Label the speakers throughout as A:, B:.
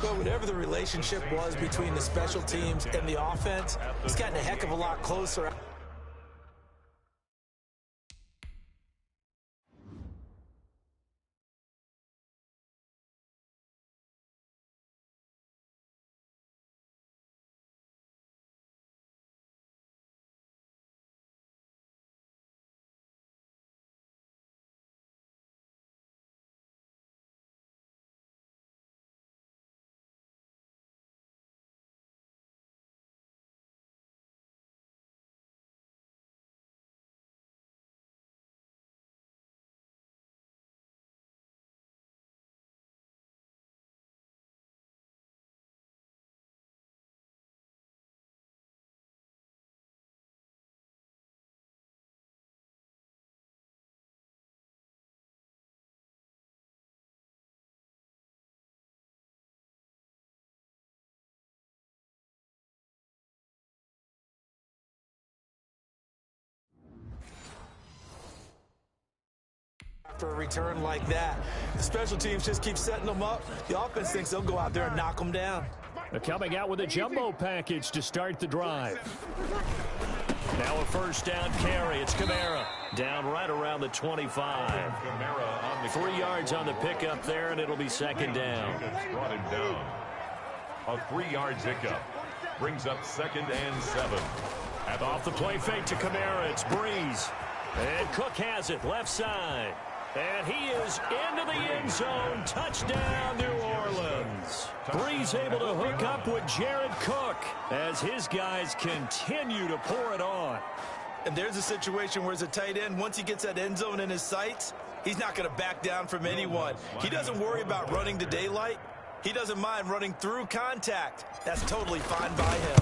A: Well, whatever the relationship was between the special teams and the offense, it's gotten a heck of a lot closer. After a return like that, the special teams just keep setting them up. The offense thinks they'll go out there and knock them down.
B: They're coming out with a jumbo package to start the drive. Now a first down carry. It's Kamara down right around the 25. 3 yards on the pickup there, and it'll be second down.
C: Brought him down. A 3-yard pickup brings up 2nd and 7.
B: Off the play fake to Kamara. It's Breeze. And Cook has it left side. And he is into the end zone. Touchdown, New Orleans. Breeze able to hook up with Jared Cook as his guys continue to pour it on.
A: And there's a situation where as a tight end, once he gets that end zone in his sights, he's not going to back down from anyone. He doesn't worry about running to daylight. He doesn't mind running through contact. That's totally fine by him.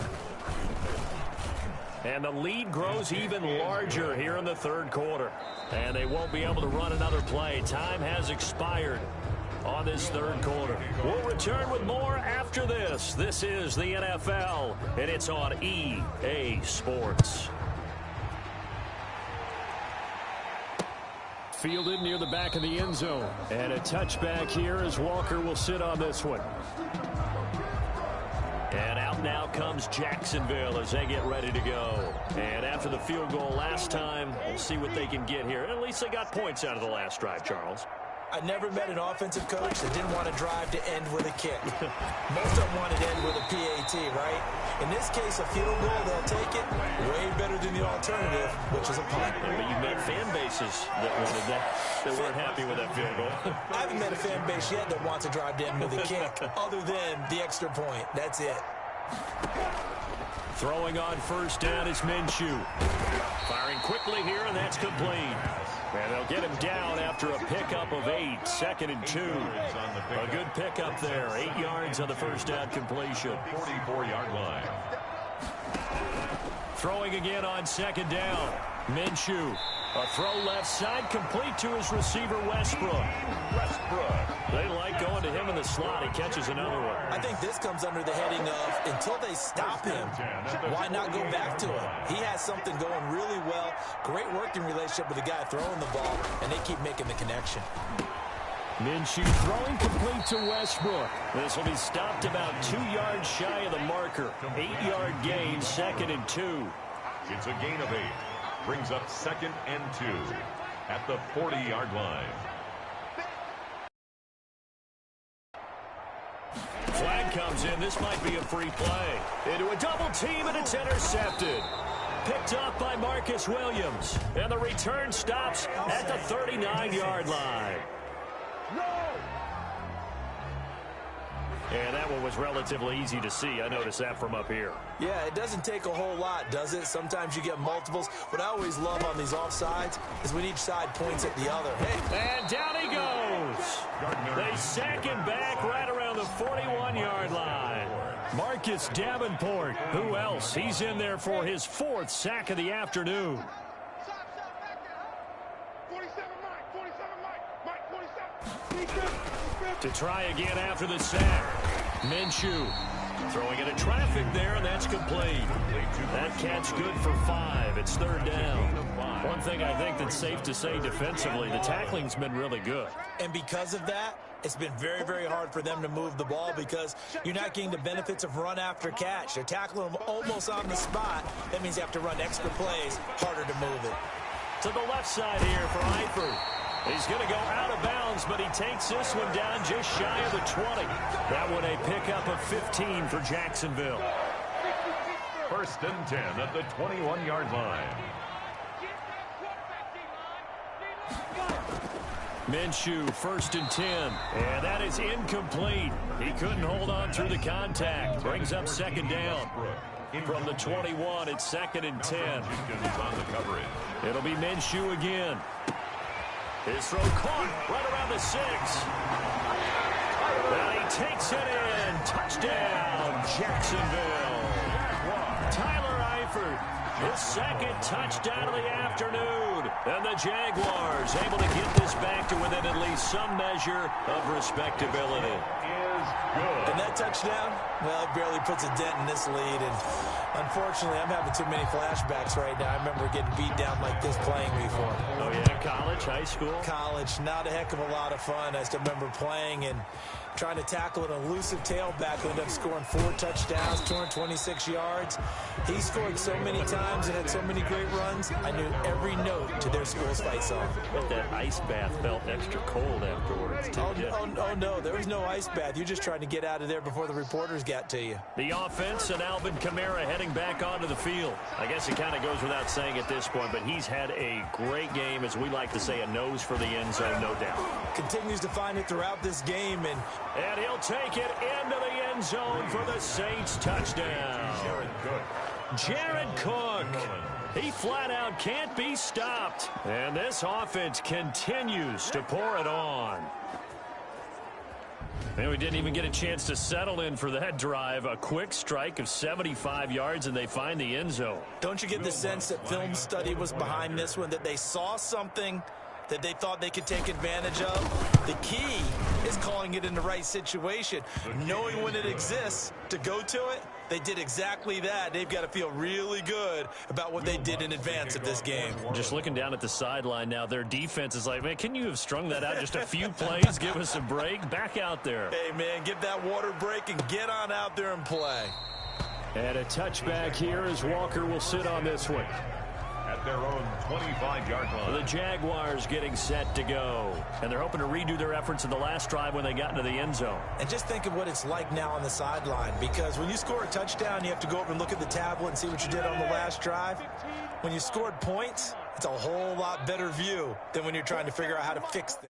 B: And the lead grows even larger here in the third quarter. And they won't be able to run another play. Time has expired on this third quarter. We'll return with more after this. This is the NFL, and it's on EA Sports. Fielded near the back of the end zone. And a touchback here as Walker will sit on this one. And out now comes Jacksonville as they get ready to go. And after the field goal last time, we'll see what they can get here. At least they got points out of the last drive, Charles.
A: I never met an offensive coach that didn't want to drive to end with a kick. Most of them wanted to end with a PAT, right? In this case, a field goal, they'll take it. Way better than the alternative, which is a punt.
B: Yeah, but you met fan bases that wanted that weren't happy with that field goal.
A: I haven't met a fan base yet that wants to drive to end with a kick, other than the extra point. That's it.
B: Throwing on first down is Minshew. Firing quickly here, and that's complete. And they'll get him down after a pickup of 8, 2nd and 2. A good pickup there, 8 yards on the first down completion.
C: 44-yard line.
B: Throwing again on second down. Minshew. A throw left side, complete to his receiver, Westbrook. They like going to him in the slot. He catches another one.
A: I think this comes under the heading of, until they stop him, why not go back to him? He has something going really well. Great working relationship with the guy throwing the ball, and they keep making the connection.
B: Minshew throwing complete to Westbrook. This will be stopped about 2 yards shy of the marker. 8-yard gain, 2nd and 2.
C: It's a gain of 8. Brings up 2nd and 2 at the 40-yard line.
B: Flag comes in. This might be a free play. Into a double team, and it's intercepted. Picked up by Marcus Williams. And the return stops at the 39-yard line. And that one was relatively easy to see. I noticed that from up here.
A: Yeah, it doesn't take a whole lot, does it? Sometimes you get multiples. What I always love on these offsides is when each side points at the other. Hey.
B: And down he goes. They sack him back right around the 41-yard line. Marcus Davenport. Who else? He's in there for his 4th sack of the afternoon. To try again after the sack. Minshew throwing into traffic there, and that's complete. That catch good for 5. It's 3rd down. One thing I think that's safe to say defensively, the tackling's been really good.
A: And because of that, It's been very, very hard for them to move the ball because you're not getting the benefits of run after catch. They're tackling them almost on the spot. That means you have to run extra plays, harder to move it.
B: To the left side here for Eifert. He's going to go out of bounds, but he takes this one down just shy of the 20. That one a pickup of 15 for Jacksonville.
C: 1st and 10 at the 21-yard line.
B: Minshew, 1st and 10. And that is incomplete. He couldn't hold on through the contact. Brings up 2nd down. From the 21, it's 2nd and 10.
C: On the coverage.
B: It'll be Minshew again. His throw caught right around the 6. And he takes it in. Touchdown, Jacksonville. Tyler Eifert, his 2nd touchdown of the afternoon. And the Jaguars able to get this back to within at least some measure of respectability.
A: And that touchdown, well, it barely puts a dent in this lead. And unfortunately, I'm having too many flashbacks right now. I remember getting beat down like this playing before.
B: Oh, yeah, college, high school?
A: College, not a heck of a lot of fun. I still remember playing and trying to tackle an elusive tailback who ended up scoring 4 touchdowns, 226 yards. He scored so many times and had so many great runs, I knew every note to their school's fight song.
B: But that ice bath felt extra cold afterwards, too.
A: Oh, no, there was no ice bath. You're just trying to get out of there before the reporters got to you.
B: The offense and Alvin Kamara heading back onto the field. I guess it kind of goes without saying at this point, but he's had a great game, as we like to say, a nose for the end zone, no doubt.
A: Continues to find it throughout this game, and
B: he'll take it into the end zone for the Saints touchdown. Jared Cook. He flat out can't be stopped. And this offense continues to pour it on. And we didn't even get a chance to settle in for that drive. A quick strike of 75 yards, and they find the end zone.
A: Don't you get the sense that film study was behind this one, that they saw something that they thought they could take advantage of? The key is calling it in the right situation, knowing when it exists to go to it. They did exactly that. They've got to feel really good about what they did in advance of this game.
B: Just looking down at the sideline now, their defense is like, man, can you have strung that out just a few plays? Give us a break. Back out there.
A: Hey, man, give that water break and get on out there and play.
B: And a touchback here as Walker will sit on this one.
C: At their own 25-yard line.
B: The Jaguars getting set to go. And they're hoping to redo their efforts in the last drive when they got into the end zone.
A: And just think of what it's like now on the sideline, because when you score a touchdown, you have to go over and look at the tablet and see what you did on the last drive. When you scored points, it's a whole lot better view than when you're trying to figure out how to fix things.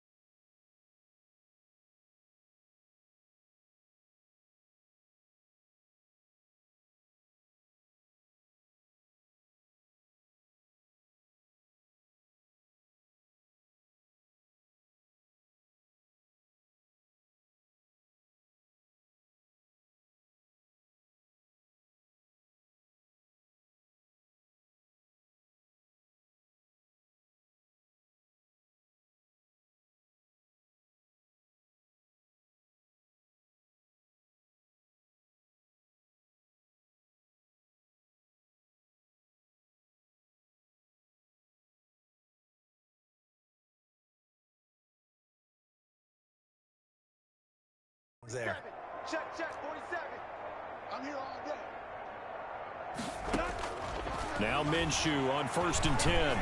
A: There.
D: Check, 47. I'm here all day.
B: Now Minshew on 1st and 10.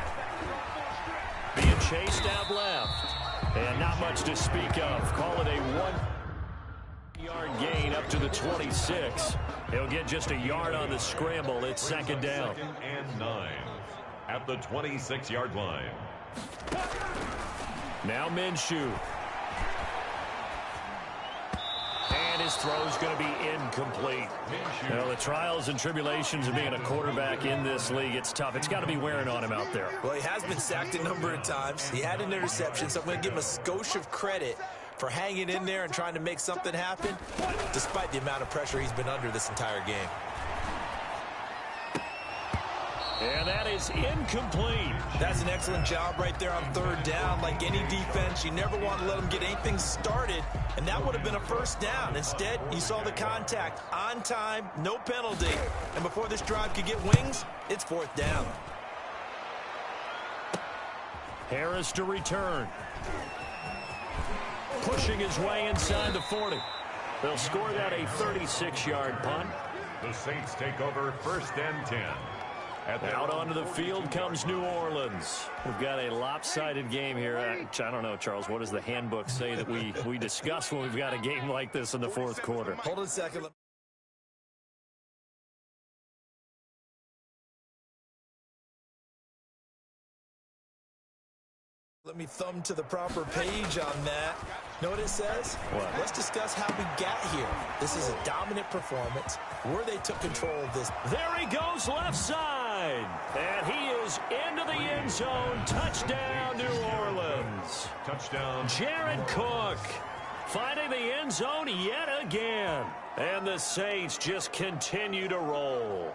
B: Being chased out left. And not much to speak of. Call it a 1-yard gain up to the 26. He'll get just a yard on the scramble. It's 2nd down.
C: 2nd and 9 at the 26-yard line.
B: Now Minshew. And his throw's going to be incomplete. You know, the trials and tribulations of being a quarterback in this league, it's tough. It's got to be wearing on him out there.
A: Well, he has been sacked a number of times. He had an interception, so I'm going to give him a skosh of credit for hanging in there and trying to make something happen, despite the amount of pressure he's been under this entire game.
B: And that is incomplete.
A: That's an excellent job right there on 3rd down. Like any defense, you never want to let them get anything started, and that would have been a 1st down. Instead, you saw the contact on time, no penalty, and before this drive could get wings, it's 4th down.
B: Harris to return. pushing his way inside the 40. They'll score that a 36-yard punt.
C: The Saints take over 1st and 10.
B: Out onto the field comes New Orleans. We've got a lopsided game here. I don't know, Charles, what does the handbook say that we discuss when we've got a game like this in the fourth quarter?
A: Hold on a second. Let me thumb to the proper page on that. Know what it says?
B: What?
A: Let's discuss how we got here. This is a dominant performance where they took control of this.
B: There he goes left side. And he is into the end zone. Touchdown, New Orleans.
C: Touchdown.
B: Jared Cook finding the end zone yet again. And the Saints just continue to roll.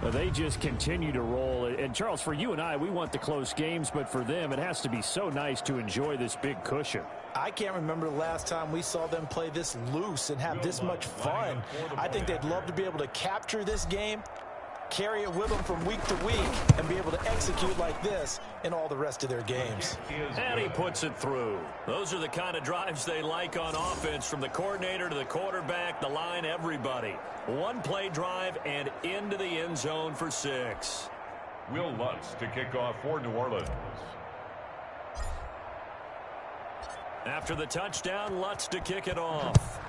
B: Well, they just continue to roll. And, Charles, for you and I, we want the close games, but for them, it has to be so nice to enjoy this big cushion.
A: I can't remember the last time we saw them play this loose and have this much fun. I think they'd love to be able to capture this game, carry it with them from week to week, and be able to execute like this in all the rest of their games.
B: And he puts it through. Those are the kind of drives they like on offense, from the coordinator to the quarterback, the line, everybody. One play drive and into the end zone for 6.
C: Will Lutz to kick off for New Orleans.
B: After the touchdown, Lutz to kick it off.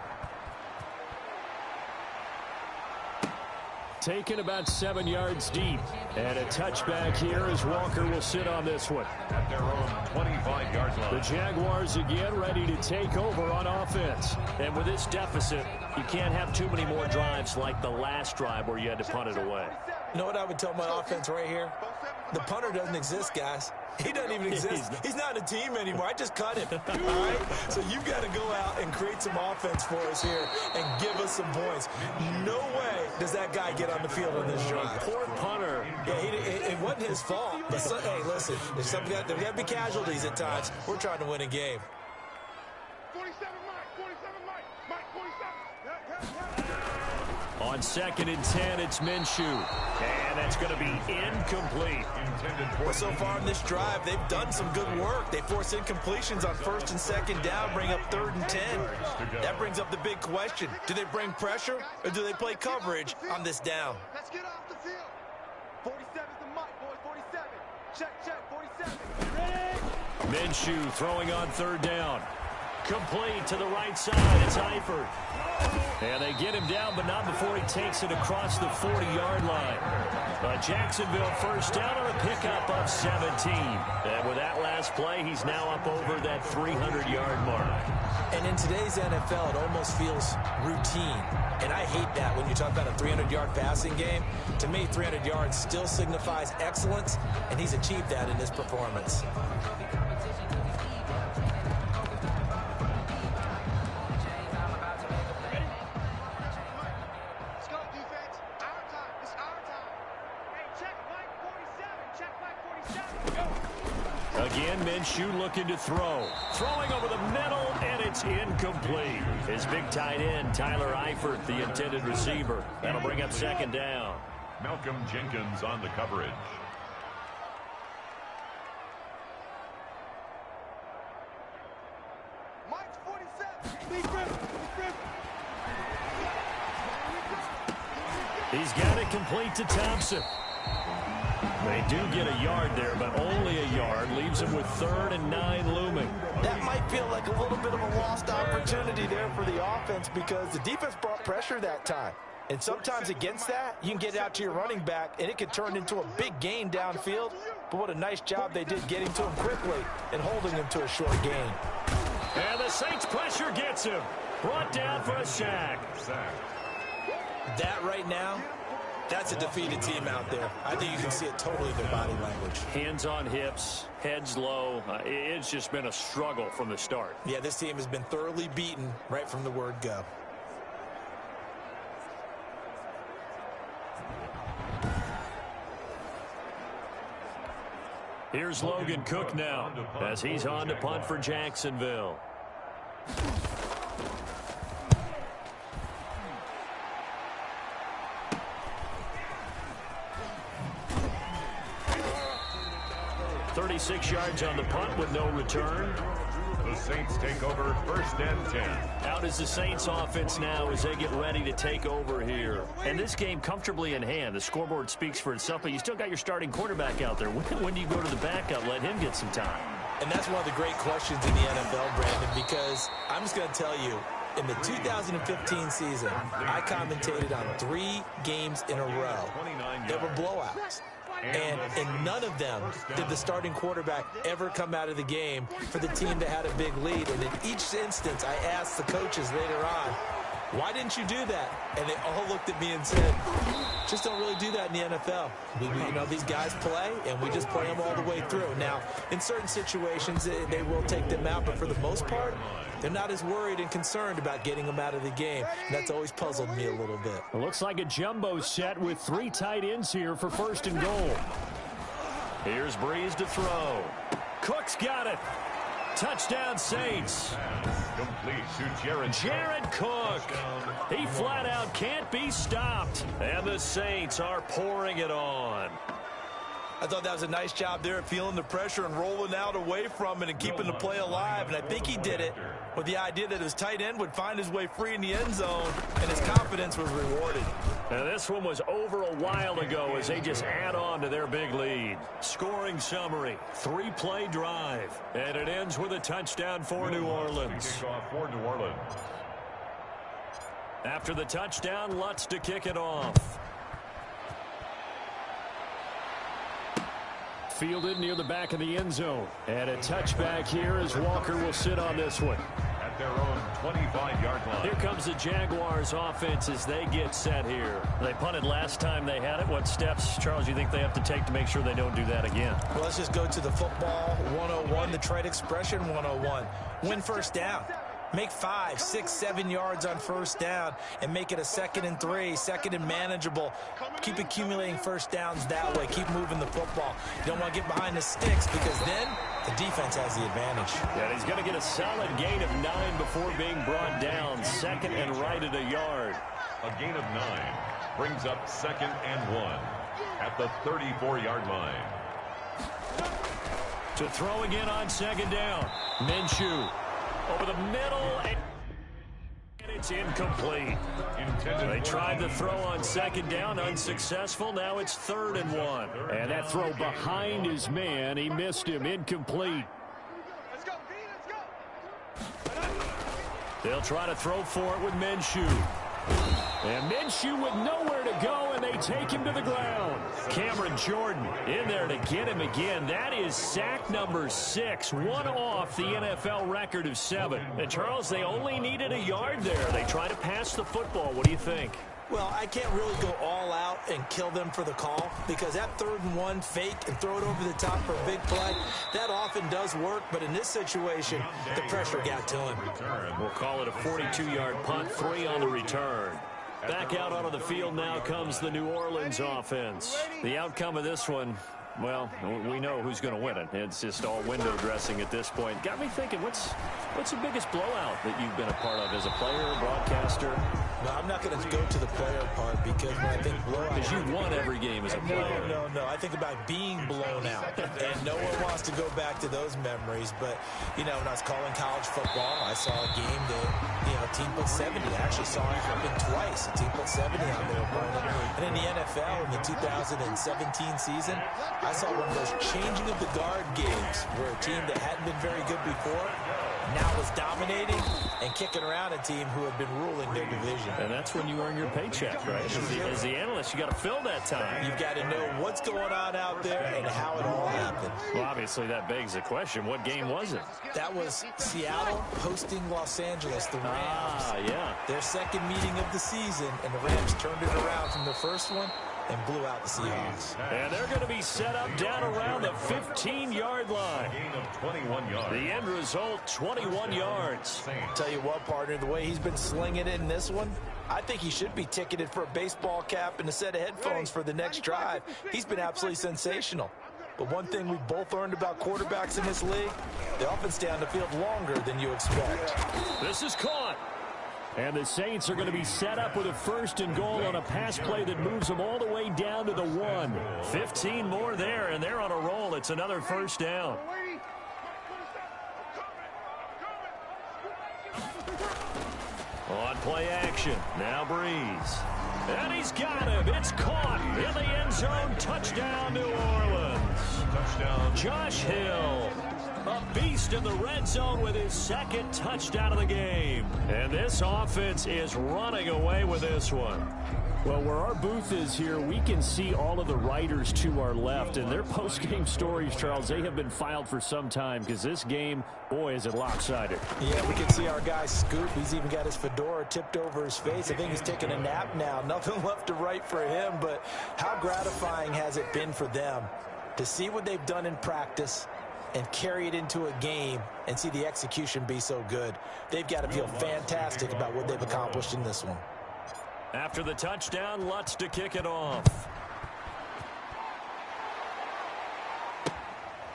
B: Taken about 7 yards deep. And a touchback here as Walker will sit on this one.
C: At their own 25-yard line.
B: The Jaguars again ready to take over on offense. And with this deficit, you can't have too many more drives like the last drive where you had to punt it away.
A: You know what I would tell my offense right here? The punter doesn't exist, guys. He doesn't even exist. He's not a team anymore. I just cut him. All right? So you've got to go out and create some offense for us here and give us some points. No way does that guy get on the field on this drive.
B: Poor punter.
A: Yeah, it wasn't his fault. But hey, listen, there's got to be casualties at times. We're trying to win a game.
D: 47 Mike, 47.
B: On 2nd and 10, it's Minshew. And that's going to be incomplete.
A: Well, so far in this drive, they've done some good work. They force incompletions on 1st and 2nd down, bring up 3rd and 10. That brings up the big question. Do they bring pressure or do they play coverage on this down?
D: Let's get off the field. 47's the Mike, boys. 47. Check, 47. Ready?
B: Minshew throwing on 3rd down. Complete to the right side. It's Eifert. And they get him down, but not before he takes it across the 40-yard line. Jacksonville first down on a pickup of 17. And with that last play, he's now up over that 300-yard mark.
A: And in today's NFL, it almost feels routine. And I hate that when you talk about a 300-yard passing game. To me, 300 yards still signifies excellence, and he's achieved that in this performance.
B: Again, Minshew looking to throw. Throwing over the middle, and it's incomplete. His big tight end, Tyler Eifert, the intended receiver. That'll bring up 2nd down.
C: Malcolm Jenkins on the coverage.
D: Mike's 47. Big Griffin.
B: He's got it complete to Thompson. They do get a yard there, but only a yard. Leaves him with 3rd and 9 looming.
A: That might feel like a little bit of a lost opportunity there for the offense because the defense brought pressure that time. And sometimes against that, you can get it out to your running back, and it could turn into a big gain downfield. But what a nice job they did getting to him quickly and holding him to a short gain.
B: And the Saints pressure gets him. Brought down for a sack.
A: That right now, that's a defeated team out there. I think you can see it totally in their body language.
B: Hands on hips, heads low. It's just been a struggle from the start.
A: Yeah, this team has been thoroughly beaten right from the word go.
B: Here's Logan Cook now as he's on to punt for Jacksonville. "36 yards on the punt with no return.
C: The Saints take over 1st and 10.
B: Out is the Saints offense now as they get ready to take over here. And this game comfortably in hand. The scoreboard speaks for itself, but you still got your starting quarterback out there. When do you go to the backup, let him get some time?
A: And that's one of the great questions in the NFL, Brandon, because I'm just going to tell you, in the 2015 season, I commentated on 3 games in a row that were blowouts. And in none of them did the starting quarterback ever come out of the game for the team that had a big lead. And in each instance, I asked the coaches later on, why didn't you do that? And they all looked at me and said, just don't really do that in the NFL. You know, these guys play, and we just play them all the way through. Now, in certain situations, they will take them out, but for the most part, they're not as worried and concerned about getting them out of the game. And that's always puzzled me a little bit.
B: It looks like a jumbo set with 3 tight ends here for 1st and goal. Here's Breeze to throw. Cook's got it. Touchdown, Saints.
C: Complete to
B: Jared Cook. He flat out can't be stopped. And the Saints are pouring it on.
A: I thought that was a nice job there of feeling the pressure and rolling out away from it and keeping the play alive. And I think he did it with the idea that his tight end would find his way free in the end zone, and his confidence was rewarded.
B: Now this one was over a while ago as they just add on to their big lead. Scoring summary, 3-play drive, and it ends with a touchdown for New Orleans.
C: Kickoff for New Orleans.
B: After the touchdown, Lutz to kick it off. Fielded near the back of the end zone. And a touchback here as Walker will sit on this one.
C: At their own 25-yard line.
B: Here comes the Jaguars offense as they get set here. They punted last time they had it. What steps, Charles, you think they have to take to make sure they don't do that again?
A: Well, let's just go to the football 101, the trade expression 101. Win first down. Make 5, 6, 7 yards on first down and make it a 2nd and 3, 2nd and manageable. Keep accumulating first downs that way. Keep moving the football. You don't want to get behind the sticks because then the defense has the advantage.
B: Yeah, he's going to get a solid gain of 9 before being brought down. 2nd and right at a yard.
C: A gain of 9 brings up 2nd and 1 at the 34-yard line.
B: To throw again on 2nd down. Minshew. Over the middle, and it's incomplete. They tried to throw on 2nd down, unsuccessful. Now it's 3rd and 1. And that throw behind his man, he missed him, incomplete.
D: Let's go, let's go.
B: They'll try to throw for it with Minshew. And Minshew with nowhere to go, and they take him to the ground. Cameron Jordan in there to get him again. That is sack number 6, one off the NFL record of 7. And, Charles, they only needed a yard there. They try to pass the football. What do you think?
A: Well, I can't really go all out and kill them for the call because that 3rd and 1 fake and throw it over the top for a big play, that often does work. But in this situation, the pressure got to him.
B: We'll call it a 42-yard punt, 3 on the return. Back out onto the field now comes the New Orleans offense. The outcome of this one, well, we know who's going to win it. It's just all window dressing at this point. Got me thinking, what's the biggest blowout that you've been a part of as a player, broadcaster?
A: No, I'm not going to go to the player part because when I think blowout...
B: Because you won every game as a player.
A: No. I think about being blown out. And no one wants to go back to those memories. But, you know, when I was calling college football, I saw a game that, you know, a team put 70. I actually saw it happen twice. A team put 70 on their opponent. And in the NFL, in the 2017 season, I saw one of those changing of the guard games where a team that hadn't been very good before now was dominating and kicking around a team who had been ruling their division.
B: And that's when you earn your paycheck, right? As the analyst, you got to fill that time.
A: You've got to know what's going on out there and how it all happened.
B: Well, obviously, that begs the question, what game was it?
A: That was Seattle hosting Los Angeles, the Rams.
B: Yeah.
A: Their 2nd meeting of the season, and the Rams turned it around from the first one and blew out the Seahawks.
B: And they're going to be set up down around the 15-yard line.
C: Gain of 21 yards.
B: The end result, 21 yards.
A: Tell you what, partner, the way he's been slinging it in this one, I think he should be ticketed for a baseball cap and a set of headphones for the next drive. He's been absolutely sensational. But one thing we both learned about quarterbacks in this league, they often stay on the field longer than you expect.
B: This is caught. And the Saints are going to be set up with a 1st and goal on a pass play that moves them all the way down to the 1. 15 more there, and they're on a roll. It's another 1st down. On play action, now Breeze. And he's got him. It's caught in the end zone. Touchdown, New Orleans. Touchdown, Josh Hill. A beast in the red zone with his second touchdown of the game. And this offense is running away with this one.
E: Well, where our booth is here, we can see all of the writers to our left. And their post-game stories, Charles, they have been filed for some time because this game, boy, is it lopsided.
A: Yeah, we can see our guy Scoop. He's even got his fedora tipped over his face. I think he's taking a nap now. Nothing left to write for him, but how gratifying has it been for them to see what they've done in practice and carry it into a game and see the execution be so good. They've got to feel fantastic about what they've accomplished in this one.
B: After the touchdown, Lutz to kick it off.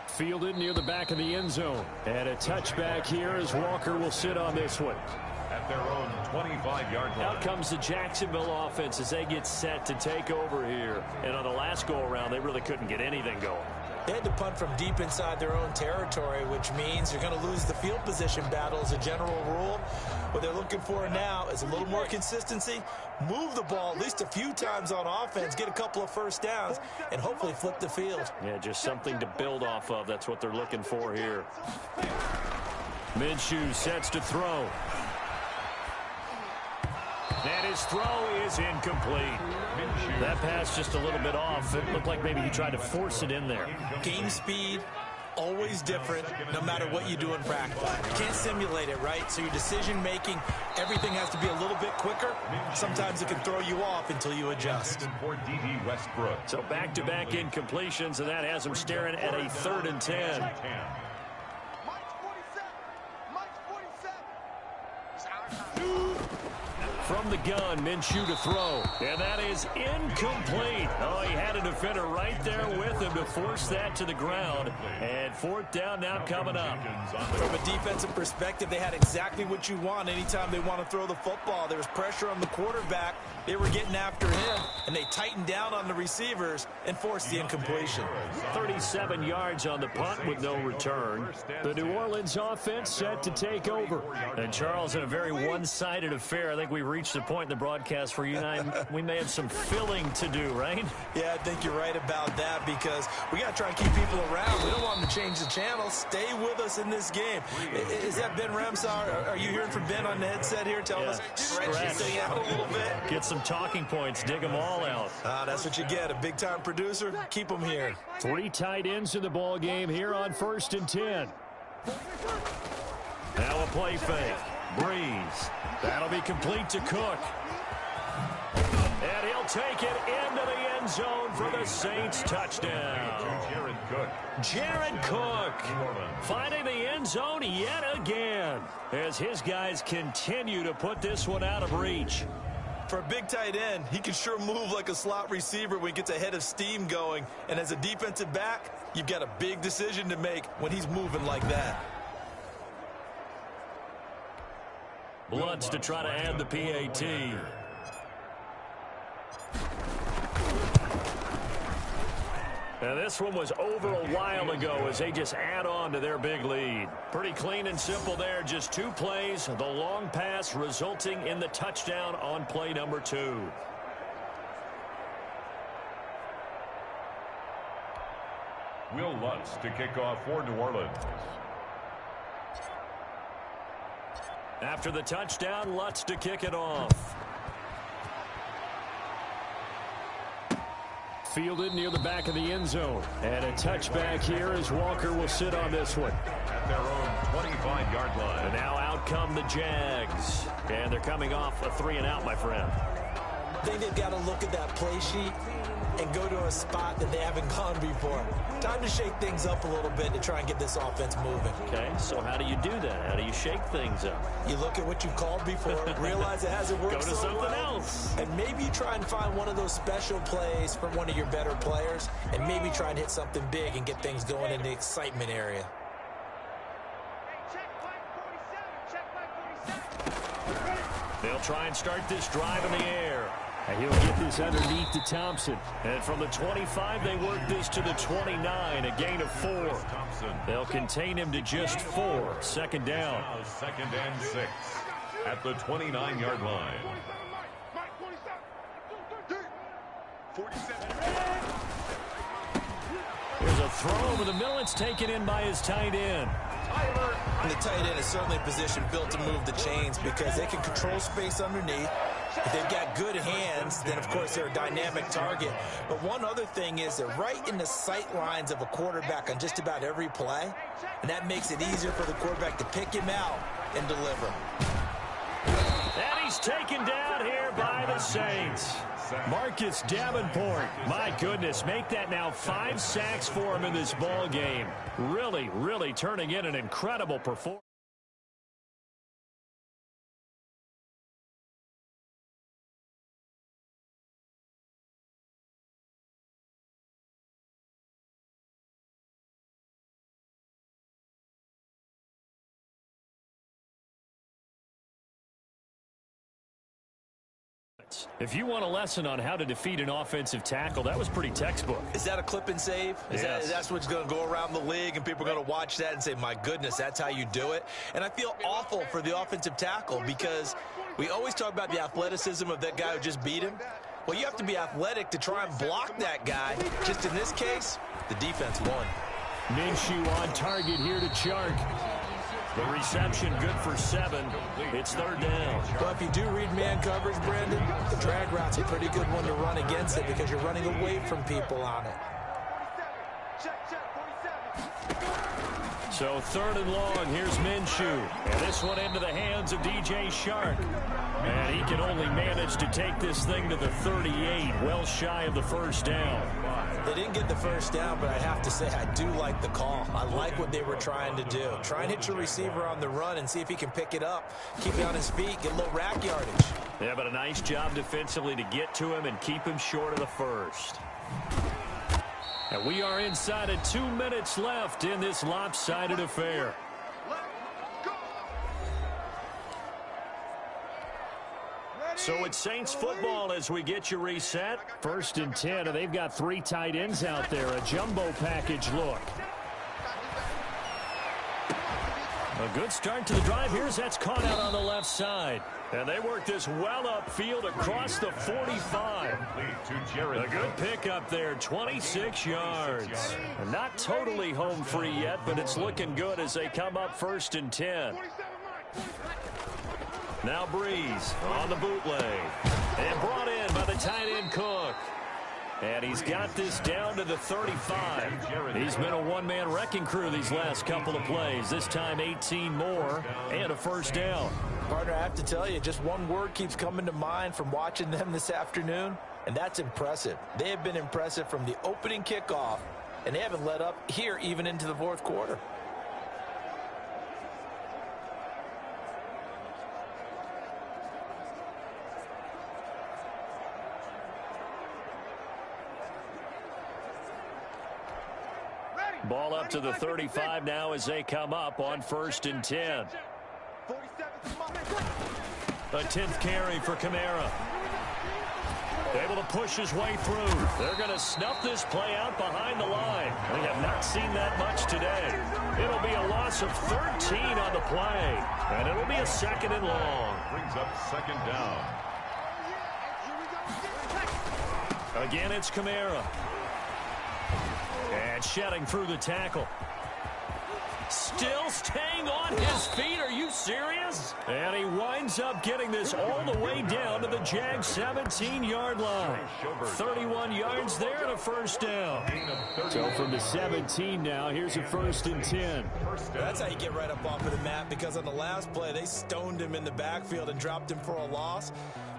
E: Fielded near the back of the end zone. And a touchback here as Walker will sit on this one.
C: At their own 25-yard line.
B: Out comes the Jacksonville offense as they get set to take over here. And on the last go-around, they really couldn't get anything going.
A: They had to punt from deep inside their own territory, which means you're going to lose the field position battle as a general rule. What they're looking for now is a little more consistency, move the ball at least a few times on offense, get a couple of first downs, and hopefully flip the field.
B: Yeah, just something to build off of. That's what they're looking for here. Minshew sets to throw. And his throw is incomplete. That pass just a little bit off. It looked like maybe he tried to force it in there.
A: Game speed, always different, no matter what you do in practice. You can't simulate it, right? So your decision-making, everything has to be a little bit quicker. Sometimes it can throw you off until you adjust.
B: So back-to-back incompletions, and that has him staring at a 3rd and 10. From the gun, Minshew to throw. And that is incomplete. Oh, he had a defender right there with him to force that to the ground. And 4th down now coming up.
A: From a defensive perspective, they had exactly what you want anytime they want to throw the football. There was pressure on the quarterback. They were getting after him, and they tightened down on the receivers and forced the incompletion.
B: 37 yards on the punt with no return.
E: The New Orleans offense set to take over.
B: And Charles, in a very one-sided affair, I think we reached the point in the broadcast where you and I, we may have some filling to do, right?
A: Yeah, I think you're right about that because we got to try and keep people around. We don't want them to change the channel. Stay with us in this game. Is that Ben Ramsauer? Are you hearing from Ben on the headset here? Tell us. Stretch this thing out a little bit.
B: Get some talking points. Dig them all out.
A: That's what you get. A big-time producer. Keep them here.
E: 3 tight ends in the ball game here on 1st and 10.
B: Now a play fake. Breeze. That'll be complete to Cook. And he'll take it into the end zone for the Saints touchdown. Jared Cook finding the end zone yet again as his guys continue to put this one out of reach.
A: For a big tight end, he can sure move like a slot receiver when he gets a head of steam going. And as a defensive back, you've got a big decision to make when he's moving like that.
B: Lutz to try to add the PAT. Now this one was over a while ago as they just add on to their big lead. Pretty clean and simple there. Just 2 plays. The long pass resulting in the touchdown on play number 2.
C: Will Lutz to kick off for New Orleans.
B: After the touchdown, Lutz to kick it off.
E: Fielded near the back of the end zone. And a touchback here as Walker will sit on this one.
C: At their own 25-yard line.
B: And now out come the Jags. And they're coming off a 3 and out, my friend.
A: I think they've got to look at that play sheet and go to a spot that they haven't gone before. Time to shake things up a little bit to try and get this offense moving.
B: Okay, so how do you do that? How do you shake things up?
A: You look at what you called before, realize it hasn't worked
B: Go to
A: so
B: something
A: well,
B: else.
A: and maybe you try and find one of those special plays from one of your better players, and maybe try and hit something big and get things going in the excitement area.
B: They'll try and start this drive in the air.
E: And he'll get this underneath to Thompson.
B: And from the 25, they work this to the 29, a gain of 4. They'll contain him to just 4. 2nd down.
C: 2nd and 6. at the 29-yard line.
D: 47.
B: There's a throw over the middle. It's taken in by his tight end.
A: And the tight end is certainly a position built to move the chains because they can control space underneath. If they've got good hands, then, of course, they're a dynamic target. But one other thing is they're right in the sight lines of a quarterback on just about every play, and that makes it easier for the quarterback to pick him out and deliver.
B: And he's taken down here by the Saints. Marcus Davenport, my goodness, make that now 5 sacks for him in this ball game. Really, really turning in an incredible performance. If you want a lesson on how to defeat an offensive tackle, that was pretty textbook.
A: Is that a clip and save?
B: Yes.
A: That's what's going to go around the league, and people are going to watch that and say, my goodness, that's how you do it? And I feel awful for the offensive tackle because we always talk about the athleticism of that guy who just beat him. Well, you have to be athletic to try and block that guy. Just in this case, the defense won.
B: Minshew on target here to Chark. The reception good for 7. It's 3rd down.
A: Well, if you do read man coverage, Brandon, the drag route's a pretty good one to run against it because you're running away from people on it.
D: 47. Check, 47.
B: So 3rd and long, here's Minshew. And this one into the hands of DJ Chark. And he can only manage to take this thing to the 38, well shy of the 1st down.
A: They didn't get the 1st down, but I have to say I do like the call. I like what they were trying to do. Try and hit your receiver on the run and see if he can pick it up. Keep it on his feet, get a little rack yardage.
B: Yeah, but a nice job defensively to get to him and keep him short of the 1st. And we are inside of 2 minutes left in this lopsided affair. So it's Saints football as we get you reset. 1st and 10, and they've got 3 tight ends out there. A jumbo package look. A good start to the drive. Here's that's caught out on the left side. And they work this well upfield across the 45. A good pickup there, 26 yards. Not totally home free yet, but it's looking good as they come up 1st and 10. Now Breeze on the bootleg. And brought in by the tight end Cook. And he's got this down to the 35. He's been a one-man wrecking crew these last couple of plays. This time 18 more and a 1st down.
A: Partner, I have to tell you, just one word keeps coming to mind from watching them this afternoon, and that's impressive. They have been impressive from the opening kickoff, and they haven't let up here even into the 4th quarter.
B: Ball up to the 35 now as they come up on 1st and 10.
D: 47.
B: A 10th carry for Kamara. Able to push his way through. They're going to snuff this play out behind the line. We have not seen that much today. It'll be a loss of 13 on the play. And it'll be a 2nd and long.
C: Brings up 2nd down.
B: Again, it's Kamara. And shedding through the tackle. Still staying on his feet. Are you serious? And he winds up getting this all the way down to the Jags 17-yard line. 31 yards there and a 1st down. So from the 17 now, here's a 1st and 10.
A: That's how you get right up off of the mat, because on the last play, they stoned him in the backfield and dropped him for a loss.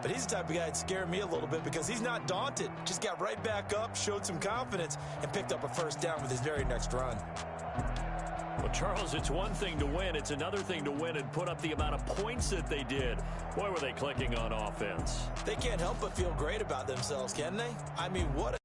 A: But he's the type of guy that scared me a little bit because he's not daunted. Just got right back up, showed some confidence, and picked up a 1st down with his very next run.
B: Well, Charles, it's one thing to win. It's another thing to win and put up the amount of points that they did. Boy, were they clicking on offense.
A: They can't help but feel great about themselves, can they? I mean, what a